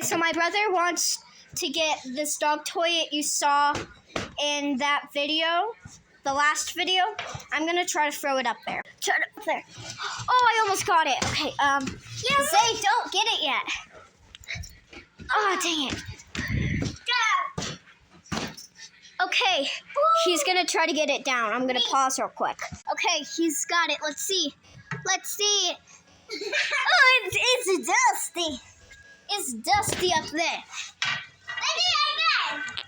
so my brother wants to get this dog toy you saw in that video, the last video. I'm gonna try to throw it up there. Turn it up there. Oh, I almost got it. Okay, Zay, don't get it yet. Oh, dang it. Okay, he's gonna try to get it down. I'm gonna pause real quick. Okay, he's got it. Let's see. Let's see. Oh, it's dusty. It's dusty up there. Let's do it again.